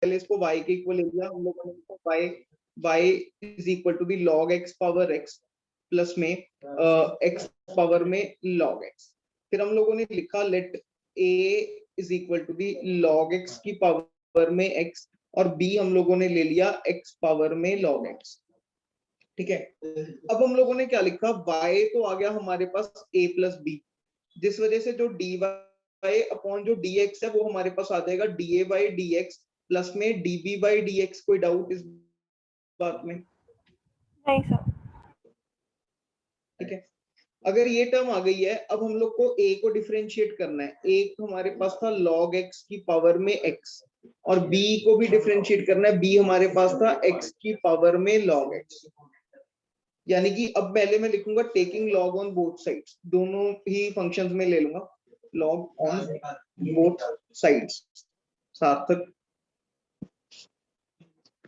पहले इसको y के इक्वल ले लिया हम लोगों ने, y is equal to be log x power x plus में x पावर में log x। फिर हम लोगों ने लिखा let a is equal to be log x की पावर में x, और b हम लोगों ने ले लिया x पावर में log x। ठीक है, अब हम लोगों ने क्या लिखा, y तो आ गया हमारे पास a प्लस b, जिस वजह से जो dy अपॉन जो dx है वो हमारे पास आ जाएगा dA बाई dx प्लस में dB बाई dx। कोई डाउट इस बात में? नहीं सर। ठीक है, अगर ये टर्म आ गई है, अब हम लोग को a को डिफरेंशिएट करना है। a हमारे पास था log x की पावर में x, और b को भी डिफरेंशिएट करना है। b हमारे पास था x की पावर में log x। यानी कि अब पहले मैं लिखूंगा taking log on both sides, दोनों ही फंक्शंस में ले लूंगा log ऑन बोथ साइड्स। सार्थक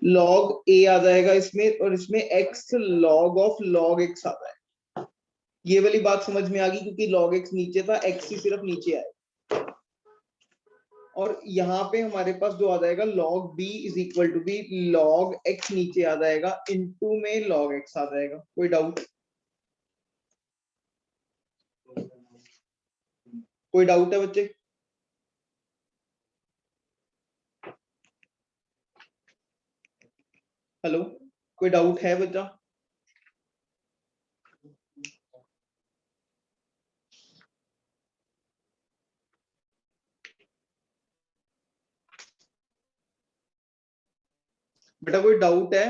log a आ जाएगा इसमें, और इसमें x log of log x आ जाएगा। ये वाली बात समझ में आ गई, क्योंकि log x नीचे था, x ही सिर्फ नीचे आए। और यहाँ पे हमारे पास जो आ जाएगा log b is equal to be log x नीचे आ जाएगा, इनटू में log x आ जाएगा। कोई डाउट? कोई डाउट है बच्चे? हेलो, कोई डाउट है बच्चा? बेटा कोई डाउट है?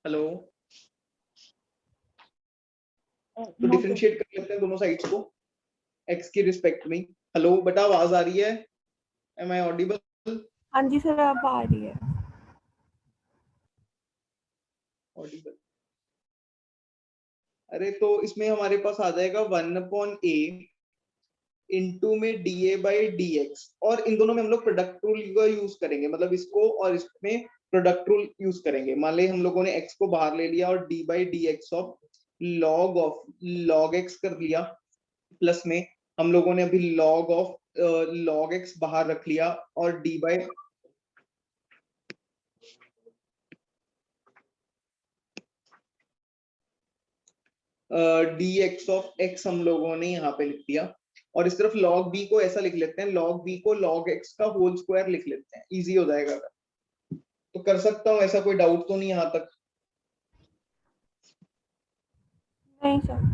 हेलो, तो डिफरेंशिएट कर लेते हैं दोनों साइड्स को x की रिस्पेक्ट में। हेलो बेटा, आवाज आ रही है? Am I audible? हाँ जी सर, अब आ रही है। ऑडिबल? अरे तो इसमें हमारे पास आ जाएगा 1/a इंटू में dA बाई dx, और इन दोनों में हम लोग प्रोडक्ट रूल का यूज करेंगे, मतलब इसको और इसमें प्रोडक्ट रूल यूज करेंगे। मान ले हम लोगों ने x को बाहर ले लिया और d by dx of log x कर लिया, प्लस में हम लोगों ने अभी log x बाहर रख लिया, और d by dx of x हम लोगों ने यहाँ पे लिख दिया। और इस तरफ log b को ऐसा लिख लेते हैं, log b को log x का होल स्क्वायर लिख लेते हैं, इजी हो जाएगा। तो कर सकता हूँ ऐसा, कोई डाउट तो नहीं यहाँ तक? नहीं सर।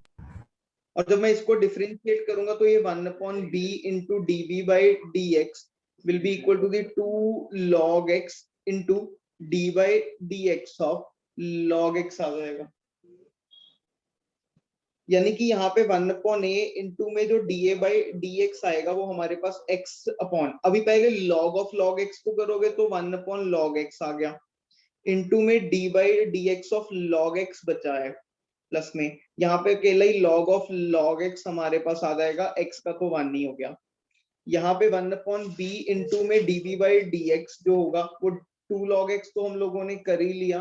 और जब मैं इसको डिफरेंशिएट करूंगा तो ये 1/b into D B by D X will be equal to the 2 log x into D by D X of log x आ जाएगा। यानी कि यहाँ पे 1/a इंटू में जो dA बाई dx आएगा वो हमारे पास x अपॉन, अभी पहले log ऑफ log x को करोगे तो 1/log x आ गया, इंटू में d by dx of log x बचा है, प्लस में यहाँ पे अकेला ही log ऑफ log x हमारे पास आ जाएगा, x का तो 1 ही हो गया। यहाँ पे 1/b इंटू में db बाई dx जो होगा वो 2 log x तो हम लोगों ने कर ही लिया,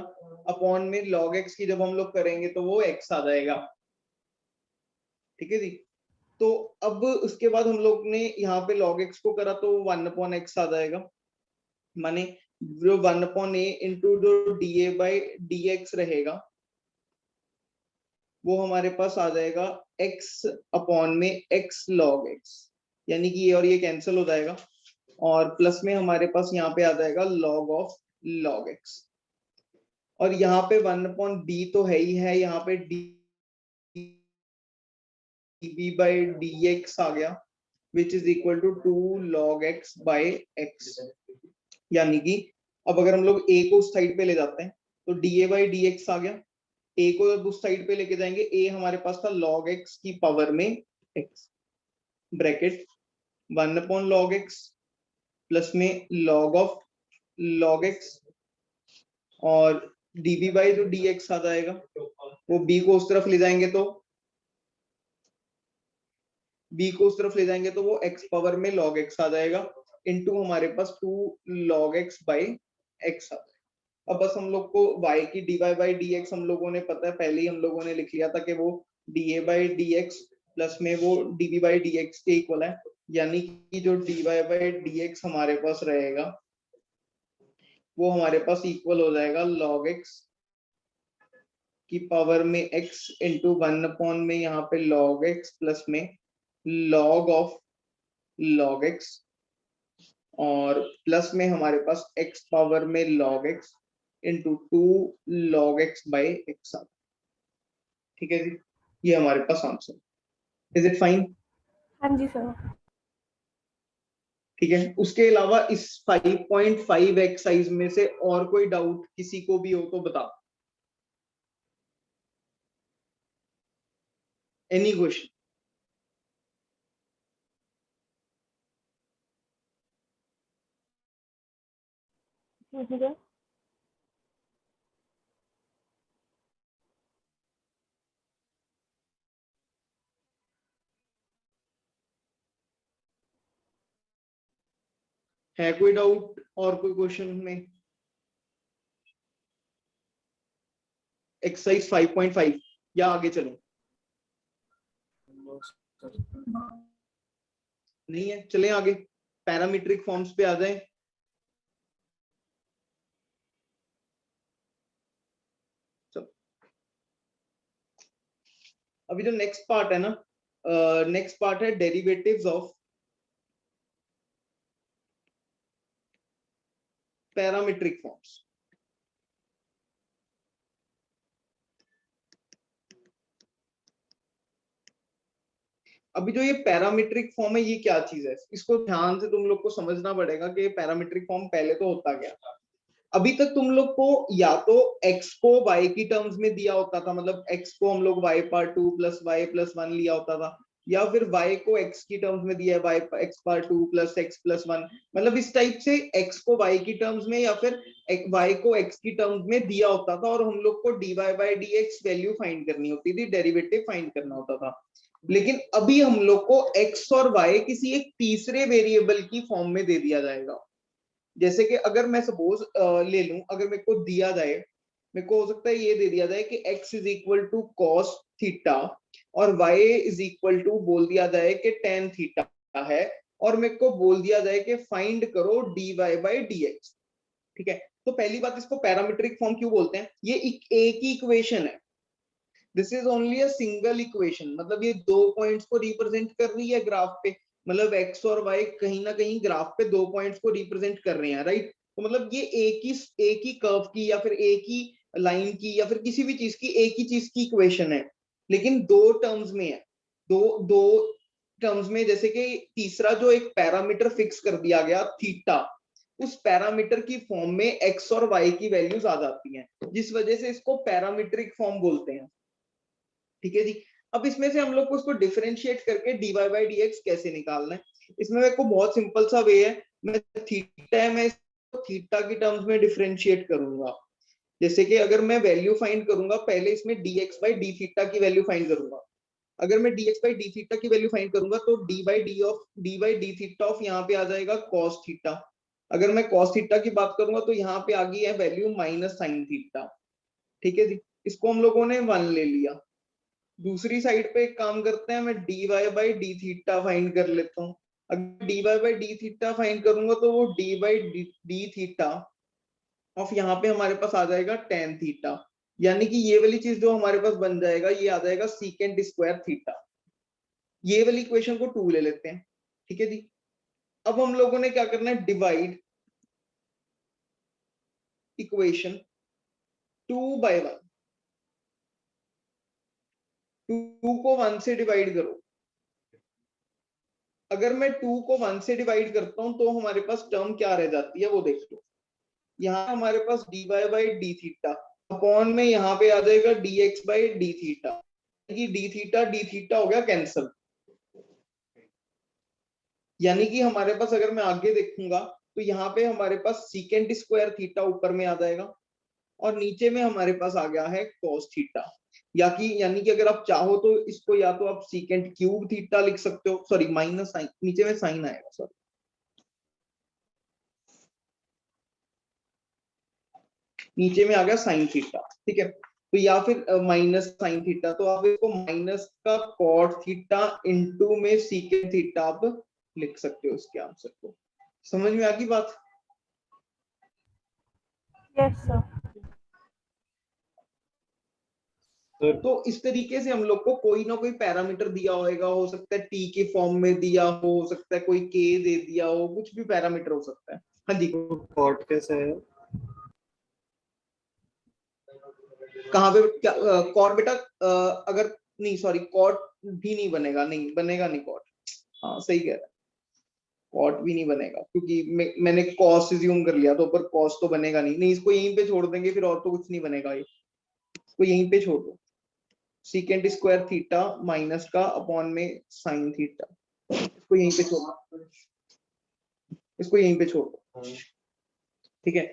अपॉन में log x की जब हम लोग करेंगे तो वो x आ जाएगा। ठीक है जी। तो अब उसके बाद हम लोग ने यहाँ पे log x को करा तो 1/x आ जाएगा, माने जो 1/a इंटू जो dA बाई dx रहेगा वो हमारे पास आ जाएगा x अपॉन में x log x, यानी कि ये और ये कैंसिल हो जाएगा, और प्लस में हमारे पास यहाँ पे आ जाएगा log ऑफ log x। और यहाँ पे 1/b तो है ही है, यहाँ पे dB by dx आ गया, which is equal to 2 log x by x। यानी कि अब अगर हम लोग a को उस साइड पे ले जाते हैं तो dA by dx आ गया, a को अब उस साइड पे लेके जाएंगे, a हमारे पास था log x की पावर में x, bracket 1/log x plus में log ऑफ log x, और dB by जो dx आ जाएगा वो b को उस तरफ ले जाएंगे तो b को उस तरफ ले जाएंगे तो वो x पावर में log x आ जाएगा, इनटू हमारे पास 2 log x by x आ जाएगा। अब बस हम लोग को y की dy by dx हम लोगों ने पता है, पहले ही हम लोगों ने लिख लिया था कि वो dA by dx प्लस में वो डीवी बाई डी एक्स के इक्वल है, यानी कि जो D Y by D X हमारे पास रहेगा वो हमारे पास इक्वल हो जाएगा लॉग एक्स की पावर में एक्स इंटू 1 में यहाँ पे लॉग एक्स प्लस में लॉग ऑफ लॉग एक्स, और प्लस में हमारे पास एक्स पावर में log X into 2 log X by X. ठीक है जी, ये हमारे पास आंसर। Is it fine? हाँ जी सर। ठीक है, उसके अलावा इस 5.5 एक्सरसाइज में से और कोई डाउट किसी को भी हो तो बताओ। Any question? सर। है कोई डाउट और कोई क्वेश्चन में? एक्सरसाइज 5.5 या आगे चलो? नहीं है, चलें आगे, पैरामीट्रिक फॉर्म्स पे आ जाएं। अभी जो नेक्स्ट पार्ट है ना, नेक्स्ट पार्ट है डेरिवेटिव्स ऑफ पैरामीट्रिक फॉर्म्स। अभी जो ये पैरामीट्रिक फॉर्म है ये क्या चीज है, इसको ध्यान से तुम लोग को समझना पड़ेगा कि पैरामीट्रिक फॉर्म पहले तो होता क्या था। अभी तक तुम लोग को या तो x को y की टर्म्स में दिया होता था, मतलब x को हम लोग y power 2 plus y plus 1 लिया होता था, या फिर y को x की टर्म्स में दिया है y x power 2 plus x plus 1, मतलब इस टाइप से x को y की टर्म्स में या फिर y को x की टर्म्स में दिया होता था, और हम लोग को dy by dx value find करनी होती थी, डेरिवेटिव फाइंड करना होता था। लेकिन अभी हम लोग को x और y किसी एक तीसरे वेरिएबल की फॉर्म में दे दिया जाएगा। जैसे कि अगर मैं सपोज ले लूं, अगर मेरे को दिया जाए, मेरे को हो सकता है ये दे दिया जाए कि x is equal to cos theta और y इज इक्वल टू बोल दिया जाए कि टेन थीटा है, और मेरे को बोल दिया जाए कि फाइंड करो dy बाई dx। ठीक है, तो पहली बात, इसको पैरामीट्रिक फॉर्म क्यों बोलते हैं? ये एक ही इक्वेशन है, this is only a single equation, मतलब ये दो पॉइंट्स को रिप्रेजेंट कर रही है ग्राफ पे, मतलब x और y कहीं ना कहीं ग्राफ पे दो पॉइंट्स को रिप्रेजेंट कर रहे हैं, राइट? तो मतलब ये एक ही कर्व की या फिर एक ही लाइन की या फिर किसी भी चीज की एक ही चीज की इक्वेशन है, लेकिन दो टर्म्स में है, दो दो टर्म्स में। जैसे कि तीसरा जो एक पैरामीटर फिक्स कर दिया गया थीटा, उस पैरामीटर की फॉर्म में x और y की वैल्यूज आ जाती हैं, जिस वजह से इसको पैरामीट्रिक फॉर्म बोलते हैं। ठीक है जी, अब इसमें से हम लोग को इसको डिफरेंशिएट करके dy बाई dx कैसे निकालना है, इसमें मेरे को बहुत सिंपल सा वे है, मैं थीटा है, मैं इसको थीटा की टर्म्स में डिफरेंशिएट करूंगा। जैसे कि अगर मैं वैल्यू फाइंड करूंगा, पहले इसमें dx बाई डी थीटा की वैल्यू फाइंड करूंगा। अगर मैं dx बाई डी थीटा की वैल्यू फाइंड करूंगा तो D by D theta of यहाँ पे आ जाएगा cos थीटा। अगर मैं cos थीटा की बात करूंगा तो यहाँ पे आ गई है वैल्यू माइनस साइन थीटा। ठीक है जी, इसको हम लोगों ने 1 ले लिया। दूसरी साइड पे एक काम करते हैं, मैं dy by D theta find कर लेता हूँ। अगर dy by D theta find करूंगा तो वो D by D theta of यहाँ पे हमारे पास आ जाएगा टेन थीटा, यानी कि ये वाली चीज जो हमारे पास बन जाएगा ये आ जाएगा सीकेंट स्क्वायर थीटा। ये वाली इक्वेशन को 2 ले लेते हैं। ठीक है जी, अब हम लोगों ने क्या करना है, डिवाइड इक्वेशन 2/1, 2 को 1 से डिवाइड करो। अगर मैं 2 को 1 से डिवाइड करता हूं तो हमारे पास टर्म क्या रह जाती है वो देख लो। यहाँ हमारे पास dy by D theta upon में यहाँ पे आ जाएगा dx by D theta, D theta हो गया कैंसल। यानी कि हमारे पास, अगर मैं आगे देखूंगा तो यहाँ पे हमारे पास सीकेंट स्क्वायर थीटा ऊपर में आ जाएगा, और नीचे में हमारे पास आ गया है cos थीटा। यानी कि अगर आप चाहो तो इसको या तो आप सीकेंट क्यूब थीटा लिख सकते हो, सॉरी माइनस साइन, नीचे में साइन आएगा, सॉरी, नीचे में आ गया साइन थीटा। ठीक है, तो या फिर माइनस साइन थीटा, तो आप इसको माइनस का कॉट थीटा इंटू में सीकेंट थीटा आप लिख सकते हो इसके आंसर को। समझ में आ गई बात? Yes sir. तो इस तरीके से हम लोग को कोई ना कोई पैरामीटर दिया होएगा, हो सकता है टी के फॉर्म में दिया हो सकता है कोई के दे दिया हो, कुछ भी पैरामीटर हो सकता है। हाँ जी, कॉट कैसे है? कहाँ पे क्या कॉट बेटा? अगर नहीं सॉरी, कॉट भी नहीं बनेगा, नहीं बनेगा नहीं कॉट। हाँ सही कह रहा है, कॉट भी नहीं बनेगा क्योंकि मैंने कॉस अज्यूम कर लिया, तो ऊपर कॉस तो बनेगा नहीं। नहीं, इसको यहीं पे छोड़ देंगे, फिर और तो कुछ नहीं बनेगा, ये इसको यहीं पे छोड़ दो। सीकेंट स्क्वायर थीटा माइनस का अपॉन में साइन थीटा, इसको यहीं पे छोड़ दो, इसको यहीं पे छोड़ दो। ठीक है,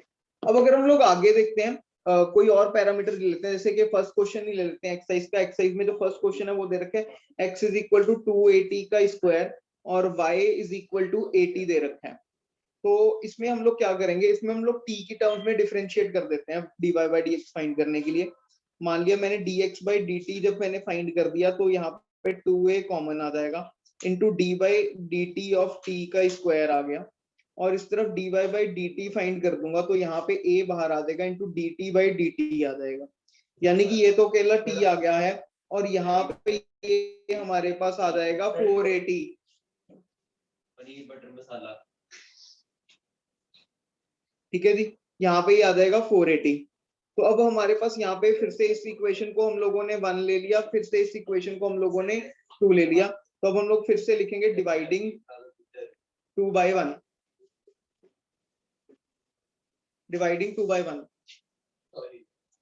अब अगर हम लोग आगे देखते हैं, कोई और पैरामीटर ले लेते हैं, जैसे कि फर्स्ट क्वेश्चन ही ले लेते हैं एक्सरसाइज का। एक्सरसाइज में जो फर्स्ट क्वेश्चन है वो दे रखे है x इज इक्वल टू 280 का स्क्वायर और y इज इक्वल टू 80 दे रखा है। तो इसमें हम लोग क्या करेंगे, इसमें हम लोग t की टर्म्स में डिफरेंशिएट कर देते हैं dy बाई dx फाइंड करने के लिए। मान लिया मैंने dx बाई dt जब मैंने फाइंड कर दिया, तो यहाँ पे 2a कॉमन आ जाएगा into D by d T of t का स्क्वायर आ गया, और इस तरफ dy बाई dt फाइंड कर दूंगा तो यहाँ पे a बाहर आ जाएगा इंटू dt बाई dt आ जाएगा। यानी कि ये तो अकेला t आ गया है, और यहाँ पे ये हमारे पास आ जाएगा 480 पनीर बटर मसाला। ठीक है जी, यहाँ पे ही आ जाएगा 480। तो अब हमारे पास यहाँ पे फिर से इस इक्वेशन को हम लोगों ने 1 ले लिया, फिर से इस इक्वेशन को हम लोगों ने 2 ले लिया। तो अब हम लोग फिर से लिखेंगे डिवाइडिंग 2 बाई 1, डिवाइडिंग 2 बाई 1।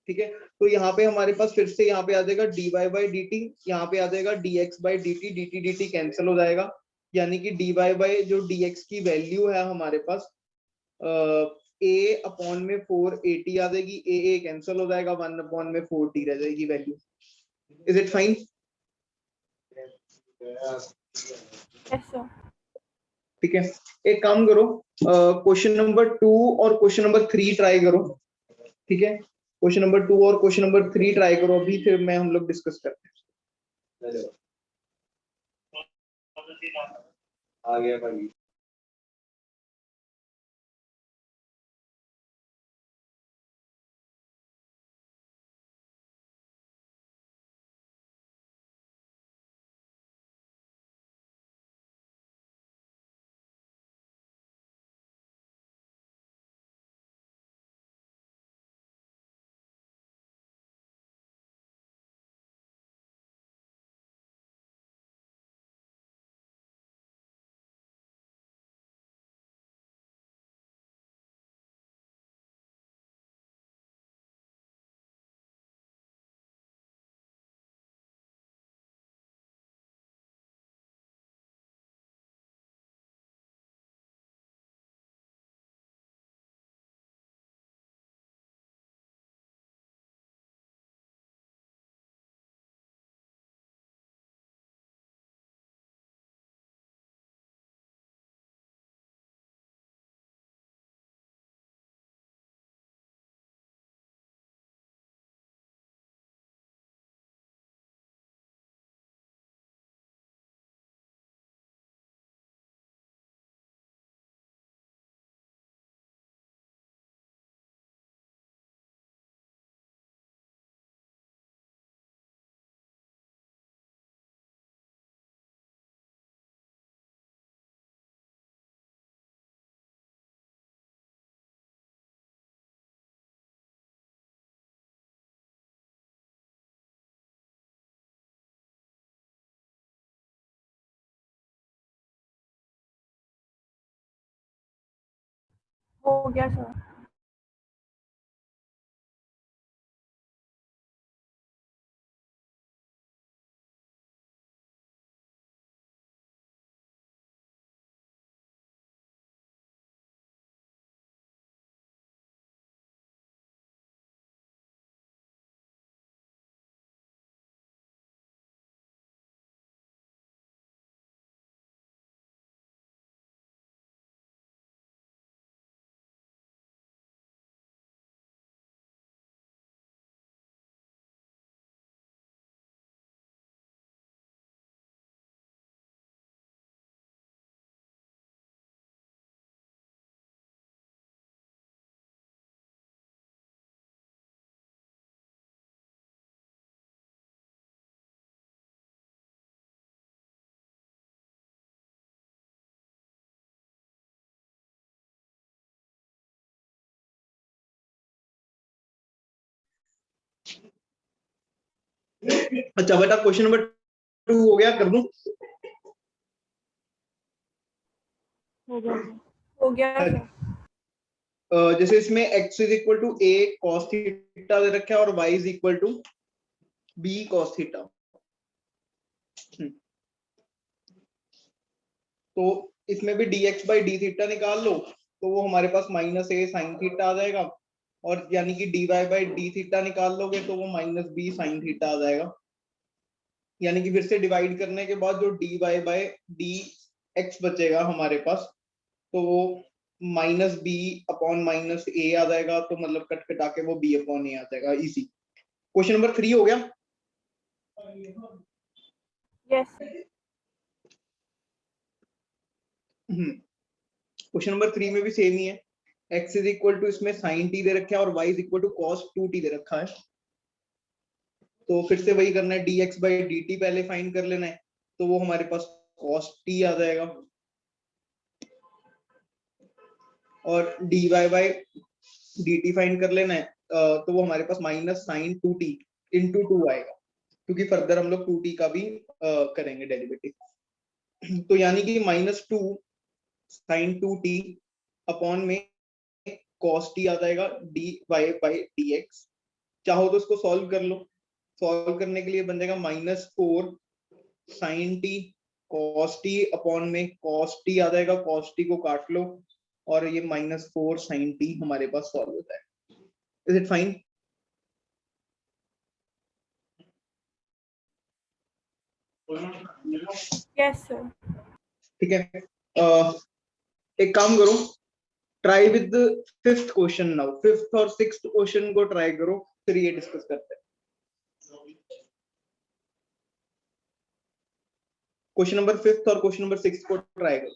ठीक है, तो यहाँ पे हमारे पास फिर से यहाँ पे आ जाएगा dy बाई डी टी, यहाँ पे आ जाएगा dx by d T, dt dt cancel हो जाएगा, यानी कि dy बाई जो dx की वैल्यू है हमारे पास a अपॉन में 480 आ जाएगी, a कैंसिल हो जाएगा, 1 अपॉन में 4t रह जाएगी value. Is it fine? Yes sir. ठीक है, एक काम करो, क्वेश्चन नंबर 2 और क्वेश्चन नंबर 3 ट्राई करो। ठीक है, क्वेश्चन नंबर 2 और क्वेश्चन नंबर 3 ट्राई करो अभी, फिर मैं हम लोग डिस्कस करते हैं। आ गया भाई। हो गया सर। अच्छा बेटा क्वेश्चन नंबर 2 हो गया, कर दूं? हो गया सर। हो गया सर। जैसे इसमें x is equal to a cos theta दे रखा है और y is equal to b cos theta. तो इसमें भी dx बाई डी थीटा निकाल लो तो वो हमारे पास माइनस a साइन थीटा आ जाएगा, और यानी कि dy बाई डी थीटा निकाल लोगे तो वो माइनस b साइन थीटा आ जाएगा। यानी कि फिर से डिवाइड करने के बाद जो dy बाई डी एक्स बचेगा हमारे पास, तो वो माइनस बी अपॉन माइनस ए आ जाएगा, तो मतलब कट कटा के वो बी अपॉन ए आ जाएगा। इजी। क्वेश्चन नंबर 3 हो गया। यस। क्वेश्चन नंबर 3 में भी सेम ही है। x इज इक्वल टू इसमें साइन टी दे रखा है और y is equal to cos 2t दे रखा है। तो फिर से वही करना है, dx बाई dt पहले फाइंड कर लेना है, तो वो हमारे पास cos t आ जाएगा, और dy बाई dt फाइंड कर लेना है, तो वो हमारे पास माइनस साइन 2t इंटू 2 आएगा, क्योंकि फर्दर हम लोग 2t का भी करेंगे डेरिवेटिव। तो यानी कि माइनस 2 साइन 2t अपॉन में cos t आ जाएगा dy बाई dx। चाहो तो इसको सॉल्व कर लो। सॉल्व करने के लिए बन जाएगा minus 4 sine T cos t upon में cos t आ जाएगा, cos t को काट लो और ये माइनस 4 साइन टी हमारे पास सॉल्व होता है। Is it fine? Yes sir. ठीक है। एक काम करो, try with fifth question now. Fifth और सिक्स्थ क्वेश्चन को ट्राई करो, फिर ये डिस्कस करते हैं। क्वेश्चन नंबर 5 और क्वेश्चन नंबर 6 को ट्राई करो।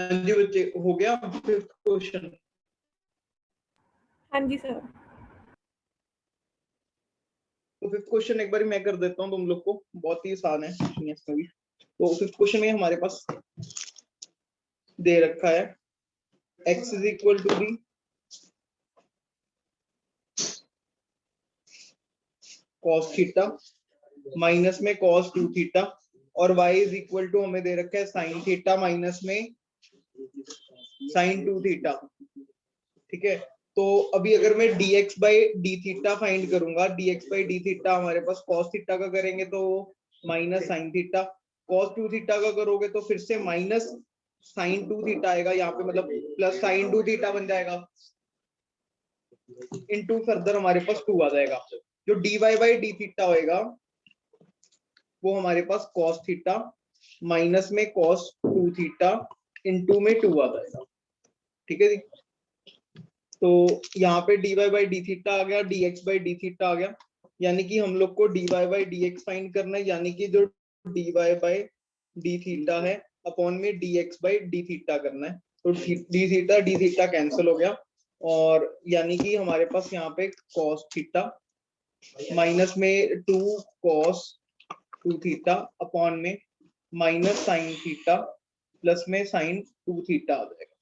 जी बच्चे, हो गया फिफ्थ क्वेश्चन? हाँ जी सर। तो फिफ्थ क्वेश्चन एक बार मैं कर देता हूँ तुम लोग को, बहुत ही आसान है इसमें भी। तो फिफ्थ क्वेश्चन में हमारे पास दे रखा है x is equal to be cos theta minus में cos 2 थीटा, और y इज इक्वल टू हमें दे रखा है sin थीटा माइनस में sin 2 थीटा। ठीक है, तो अभी अगर मैं dx by D theta find करूंगा, dx बाई डी थीटा हमारे पास cos थीटा का करेंगे तो minus sin theta, cos 2 theta का करोगे तो फिर से माइनस sin 2 थीटा आएगा यहाँ पे, मतलब प्लस sin 2 थीटा बन जाएगा, इनटू फर्दर हमारे पास 2 आ जाएगा। जो dy बाई डी थीटा होएगा वो हमारे पास cos थीटा माइनस में cos 2 थीटा इनटू में 2 आ जाएगा। ठीक है जी, तो यहाँ पे dy बाई डी थीटा आ गया, dx बाई डी थीटा आ गया, यानी कि हम लोग को dy बाई dx फाइंड करना है, यानी कि जो dy बाई डी थीटा है अपॉन में dx बाई डी थीटा करना है। तो डी थीटा कैंसिल हो गया, और यानी कि हमारे पास यहाँ पे cos थीटा माइनस में 2 cos 2 थीटा अपॉन में माइनस sin थीटा प्लस में sin 2 थीटा आ जाएगा।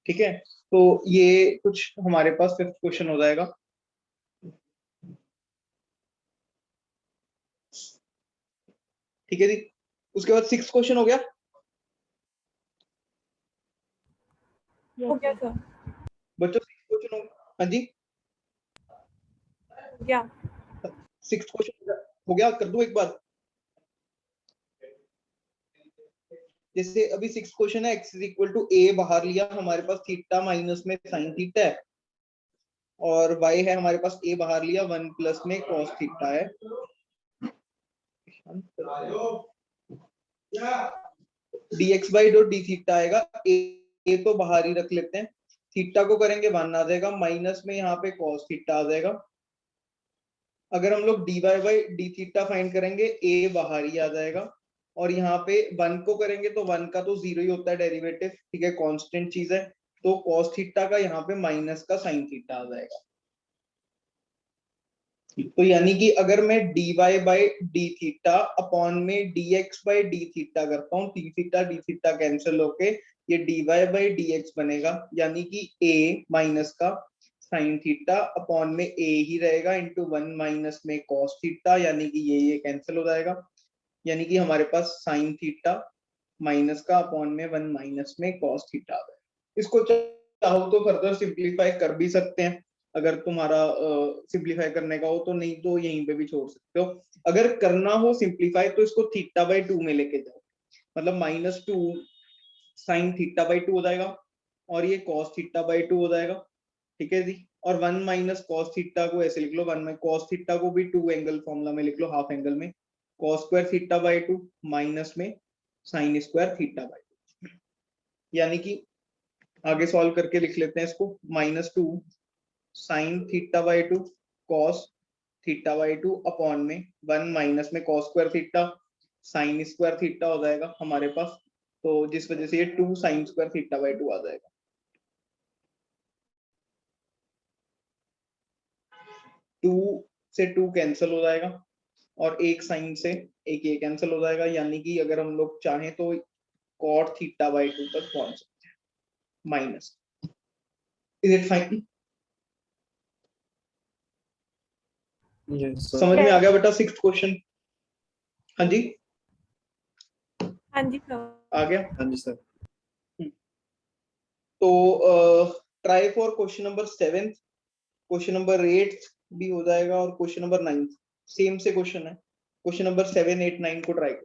ठीक है, तो ये कुछ हमारे पास फिफ्थ क्वेश्चन हो जाएगा। ठीक है जी, उसके बाद सिक्स क्वेश्चन हो गया। हो गया सर। बच्चों सिक्स क्वेश्चन हो, हाँ जी हो गया। सिक्स क्वेश्चन हो गया, कर दूं एक बार? जैसे अभी सिक्स क्वेश्चन है, x is equal to a बाहर लिया, हमारे पास थीटा माइनस में sin थीटा है, और y है हमारे पास a बाहर लिया, 1 प्लस में cos थीटा है। dx by dot D theta आएगा, a तो बाहर ही रख लेते हैं, थीटा को करेंगे 1 आ जाएगा, माइनस में यहाँ पे cos थीटा आ जाएगा। अगर हम लोग dy by D theta find करेंगे a बाहर ही आ जाएगा, और यहाँ पे 1 को करेंगे तो 1 का तो जीरो ही होता है डेरिवेटिव, ठीक है, कांस्टेंट चीज है, तो cos थीटा का यहाँ पे माइनस का sin थीटा आ जाएगा। तो यानी कि अगर मैं dy by D theta upon में dx बाई डी थीटा करता हूँ, डी थीटा कैंसिल होके ये dy बाई dx बनेगा, यानी कि a माइनस का sin थीटा अपॉन में a ही रहेगा इंटू 1 माइनस में cos थीटा, यानी कि ये कैंसिल हो जाएगा, यानी कि हमारे पास sin थीटा माइनस का अपॉन में 1 माइनस में cos थीटा आ जाएगा। इसको चाहो तो फर्दर सिंप्लीफाई कर भी सकते हैं, अगर तुम्हारा सिंप्लीफाई करने का हो तो, नहीं तो यहीं पे भी छोड़ सकते हो। अगर करना हो सिंप्लीफाई तो इसको थीटा बाई 2 में लेके जाओ, मतलब -2 sin थीटा बाई 2 हो जाएगा, और ये cos थीटा बाई 2 हो जाएगा। ठीक है जी, और 1 माइनस cos थीटा को ऐसे लिख लो, 1 में cos थीटा को भी 2 एंगल फॉर्मूला में लिख लो, हाफ एंगल में cos square theta by 2 minus में sin स्क्वायर थीटा बाई 2, यानी कि आगे सॉल्व करके लिख लेते हैं इसको, -2 sin theta by 2 cos theta by 2 upon में 1 माइनस में cos square theta sin square theta हो जाएगा हमारे पास, तो जिस वजह से ये 2 sin स्क्वायर थीटा बाई 2 आ जाएगा। 2 से 2 कैंसिल हो जाएगा, और एक साइन से एक ये कैंसिल हो जाएगा, यानी कि अगर हम लोग चाहें तो cot थीटा बाई 2 तक पहुंच सकते हैं माइनस। Is it fine? समझ में आ गया बेटा सिक्स्थ क्वेश्चन? हाँ जी, हाँ जी सर। आ गया। हाँ जी सर। तो try for question number 7, question number 8 भी हो जाएगा, और क्वेश्चन नंबर 9 सेम से क्वेश्चन है, क्वेश्चन नंबर 7, 8, 9 को ट्राई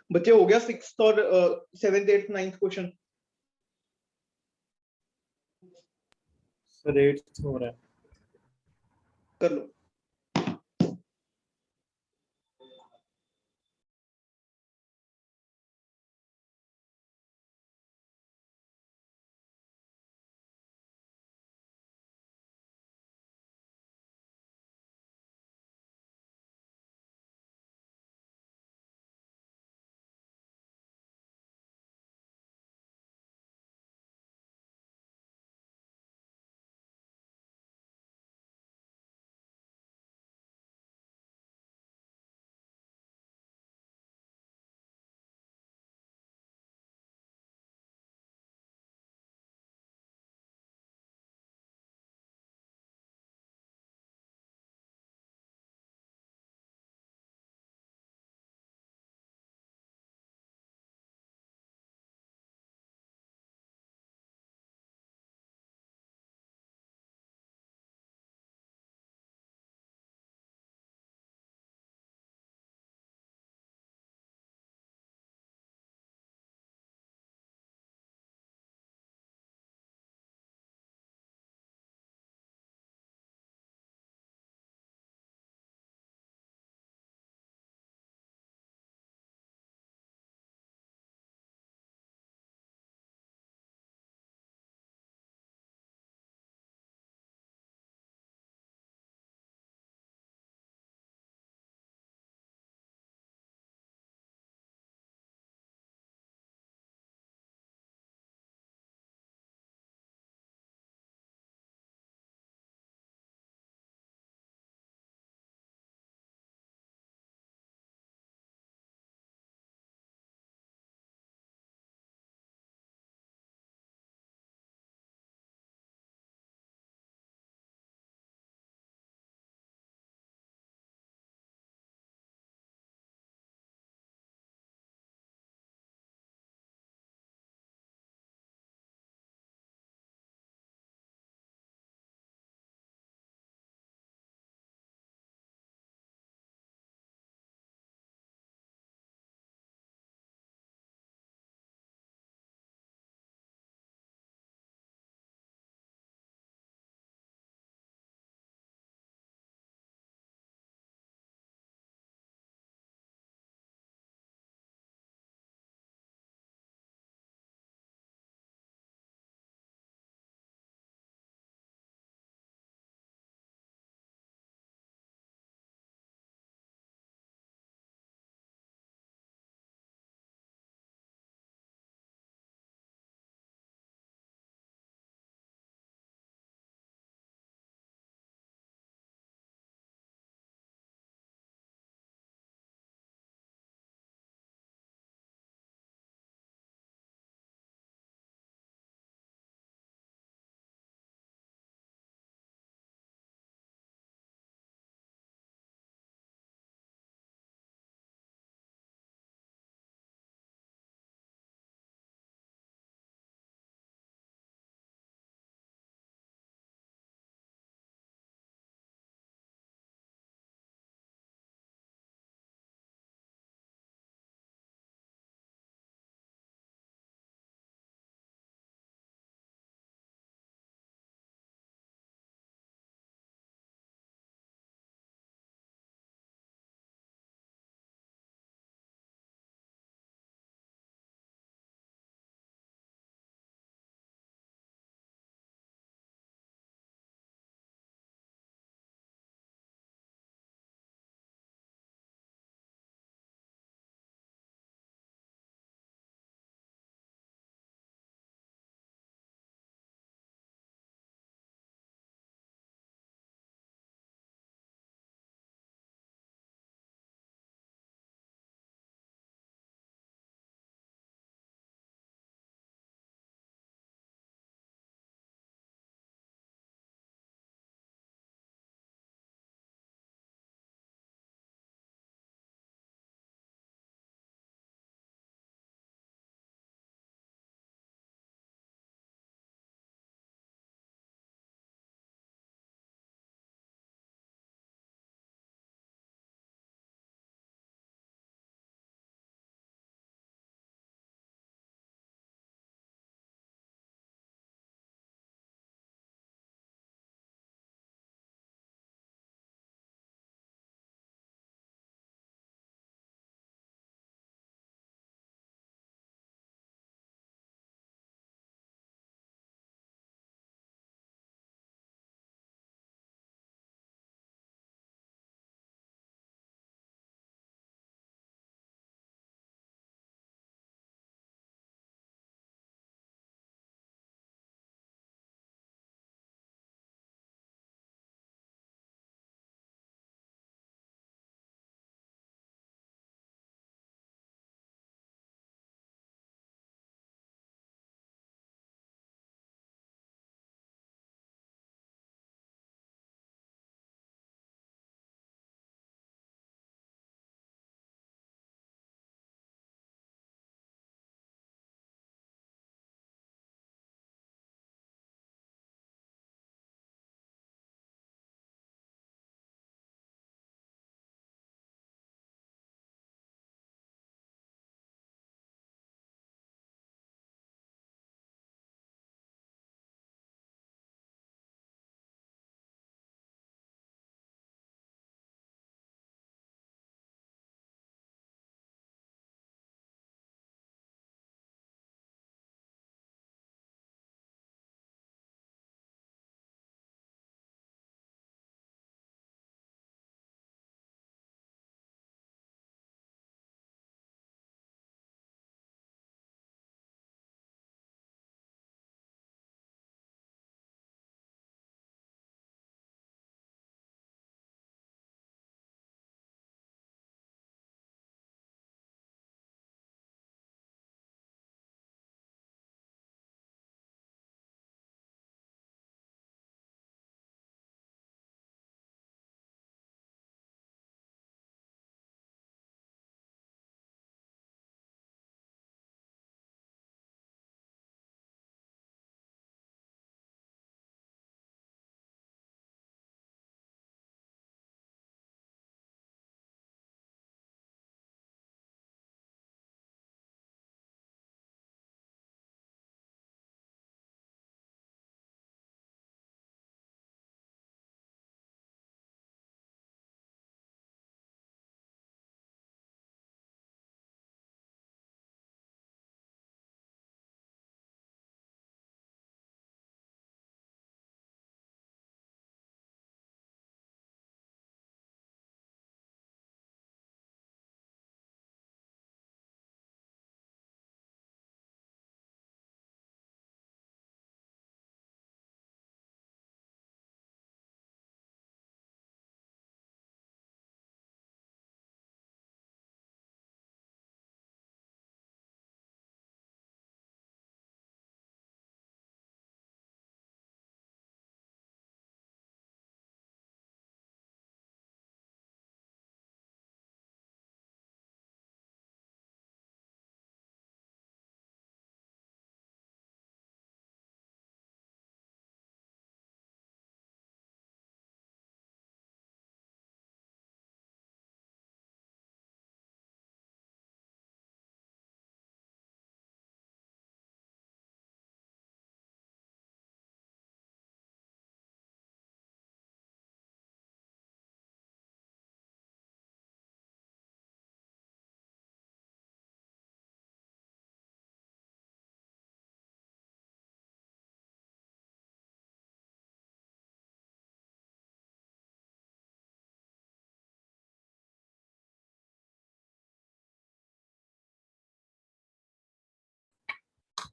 बच्चे हो गया 6th और 7th 8th 9th question sir 8 हो रहा है। कर लो।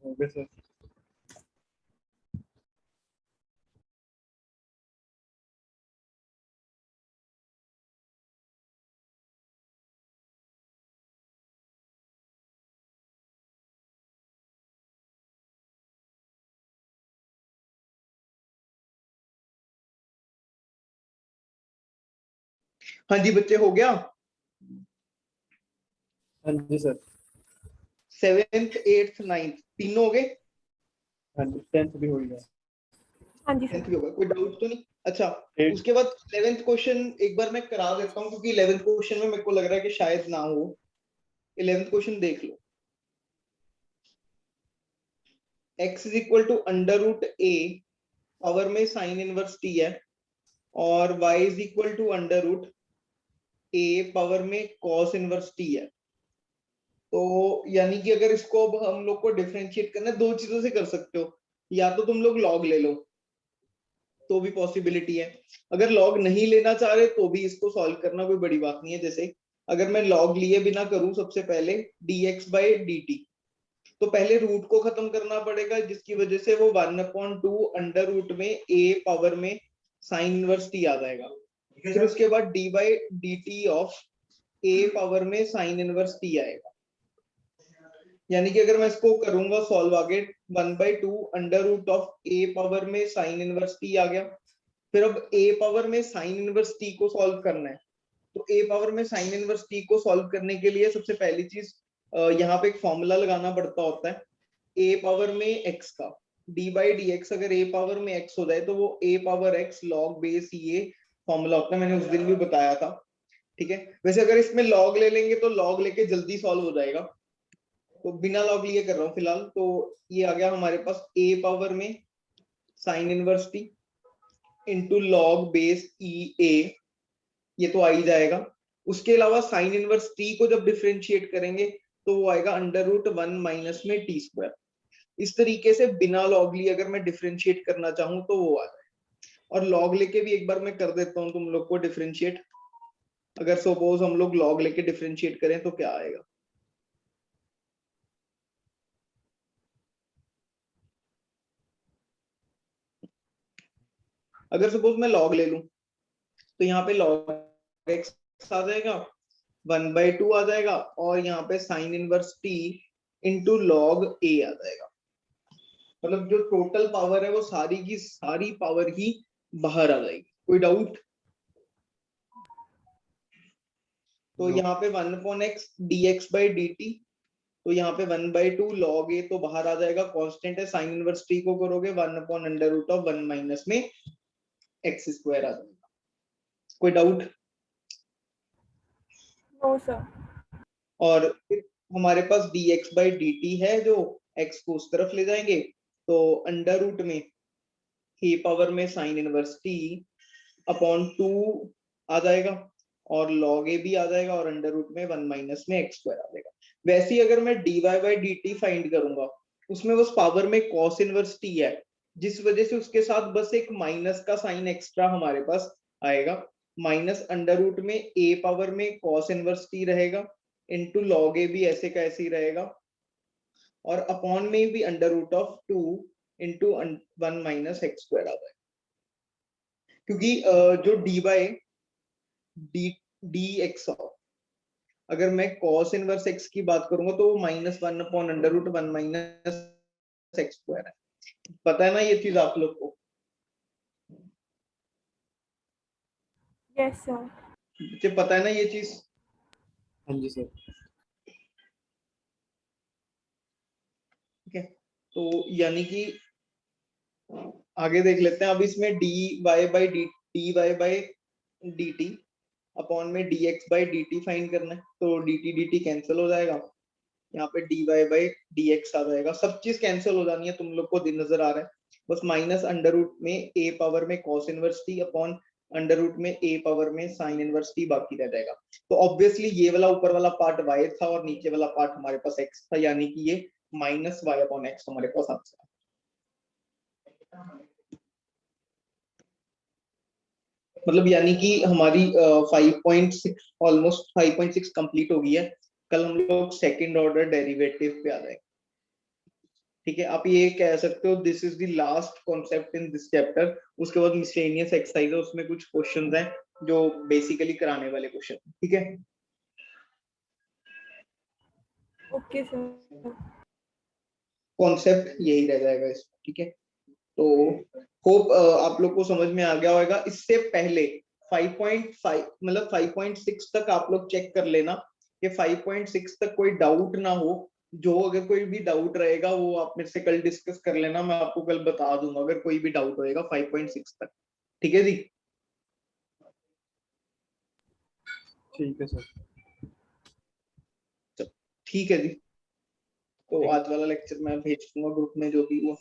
हो गया सर। हाँ जी बच्चे, हो गया। हाँ जी सर। 7th 8th 9th तीनों हो गए। हाँ जी 10th भी हो गया। हाँ जी 10th सर। भी होगा, कोई डाउट तो नहीं? अच्छा, 8th उसके बाद 11th क्वेश्चन एक बार मैं करा देता हूँ, क्योंकि 11th क्वेश्चन में मेरे को लग रहा है कि शायद ना हो। 11th क्वेश्चन देख लो। x is equal to under root A, power में साइन इनवर्स टी है, और y is equal to under root A, power में कॉस इनवर्स टी है। तो यानी कि अगर इसको अब हम लोग को डिफरेंशिएट करना है, दो चीजों से कर सकते हो। या तो तुम लोग लॉग ले लो, तो भी पॉसिबिलिटी है। अगर लॉग नहीं लेना चाह रहे तो भी इसको सॉल्व करना कोई बड़ी बात नहीं है। जैसे अगर मैं लॉग लिए बिना करूं, सबसे पहले dx बाई dt, तो पहले रूट को खत्म करना पड़ेगा, जिसकी वजह से वो 1/2 अंडर रूट में a पावर में साइन इनवर्स t आ जाएगा। फिर उसके बाद d by dt of a power में साइन इनवर्स t आएगा। यानी कि अगर मैं इसको करूंगा सॉल्व आगे, 1/2 under root of a power में साइन इनवर्स t आ गया। फिर अब a पावर में साइन इनवर्स t को सॉल्व करना है, तो a पावर में साइन इनवर्स t को सॉल्व करने के लिए सबसे पहली चीज यहाँ पे एक फॉर्मूला लगाना पड़ता होता है, a पावर में x का d बाई डी एक्स। अगर a पावर में x हो जाए तो वो a power x log base ये फॉर्मूला होता है, मैंने उस दिन भी बताया था। ठीक है, वैसे अगर इसमें log ले लेंगे तो log लेके जल्दी सॉल्व हो जाएगा, तो बिना लॉग लिए कर रहा हूँ फिलहाल। तो ये आ गया हमारे पास a पावर में sine inverse t into log base e a, ये तो आ ही जाएगा। उसके अलावा साइन इनवर्स t को जब डिफरेंशिएट करेंगे तो वो आएगा अंडर रूट 1 माइनस में टी स्क्वायर। इस तरीके से बिना लॉग लिए अगर मैं डिफरेंशिएट करना चाहूँ तो वो आ जाए। और लॉग लेके भी एक बार मैं कर देता हूँ तुम लोग को डिफरेंशिएट। अगर सपोज हम लोग लॉग लेके डिफरेंशिएट करें तो क्या आएगा। अगर सपोज मैं लॉग ले लूं तो यहाँ पे लॉग एक्स आ जाएगा, 1/2 आ जाएगा, और यहाँ पे sine inverse t into log a आ जाएगा। मतलब जो टोटल पावर है वो सारी की सारी पावर ही बाहर आ जाएगी। कोई डाउट? तो यहाँ पे 1/x dx बाई dt, तो यहाँ पे 1/2 log a तो बाहर आ जाएगा, कांस्टेंट है। साइन इनवर्स t को करोगे 1/अंडर रूट ऑफ 1 माइनस में x स्क्वायर आ जाएगा। कोई डाउट? No sir. और फिर हमारे पास dx बाई dt है, जो x को उस तरफ ले जाएंगे, तो अंडर रूट में a पावर में साइन इनवर्स t अपॉन 2 आ जाएगा, और log a भी आ जाएगा, और अंडर रूट में 1 माइनस में x स्क्वायर आ जाएगा। वैसे ही अगर मैं dy बाई dt फाइंड करूंगा, उसमें बस पावर में cos इनवर्स t है, जिस वजह से उसके साथ बस एक माइनस का साइन एक्स्ट्रा हमारे पास आएगा। माइनस अंडर रूट में a पावर में cos इनवर्स t रहेगा, इनटू log a भी ऐसे का ऐसे ही रहेगा, और अपॉन में भी under root of 2 into 1 minus x square आ जाएगा। क्योंकि जो डी बाई डी एक्स, अगर मैं cos इनवर्स x की बात करूंगा तो वो -1 upon under root 1 minus x square है। पता है ना ये चीज आप लोग को? Yes sir. मुझे पता है ना ये चीज? हाँ जी सर। ठीक है, तो यानी कि आगे देख लेते हैं। अब इसमें d Y by d t upon में d x by d t find करना है, तो डी टी कैंसिल हो जाएगा। यहाँ पे d Y by D x आ जाएगा। सब चीज कैंसिल हो जानी है, तुम लोग को दिन नजर आ रहा है। बस माइनस अंडर रूट में ए पावर में cos inverse t upon under root में ए पावर में साइन इनवर्स टी बाकी रह जाएगा। तो ऑब्वियसली ये वाला ऊपर वाला पार्ट वाई था और नीचे वाला पार्ट हमारे पास एक्स था, यानी कि ये माइनस वाई अपॉन एक्स हमारे पास आंसर है। मतलब यानी कि हमारी 5.6 ऑलमोस्ट 5.6 कंप्लीट हो गई है। कल हम लोग सेकंड ऑर्डर डेरिवेटिव पे आ जाएंगे। ठीक है, आप ये कह सकते हो this is the last concept in this chapter. उसके बाद मिसलेनियस एक्सरसाइज है, उसमें कुछ क्वेश्चंस हैं जो बेसिकली कराने वाले क्वेश्चन, ठीक है। Okay sir. कॉन्सेप्ट यही रह जाएगा इसमें, ठीक है। तो होप आप लोग को समझ में आ गया होगा। इससे पहले 5.5 मतलब 5.6 तक आप लोग चेक कर लेना कि 5.6 तक कोई डाउट ना हो। जो अगर कोई भी डाउट रहेगा वो आप मेरे से कल डिस्कस कर लेना, मैं आपको कल बता दूंगा अगर कोई भी डाउट होएगा 5.6 तक, ठीक है जी। ठीक है सर। ठीक है जी। तो ठीक है। आज वाला लेक्चर मैं भेज दूंगा ग्रुप में जो भी हुआ।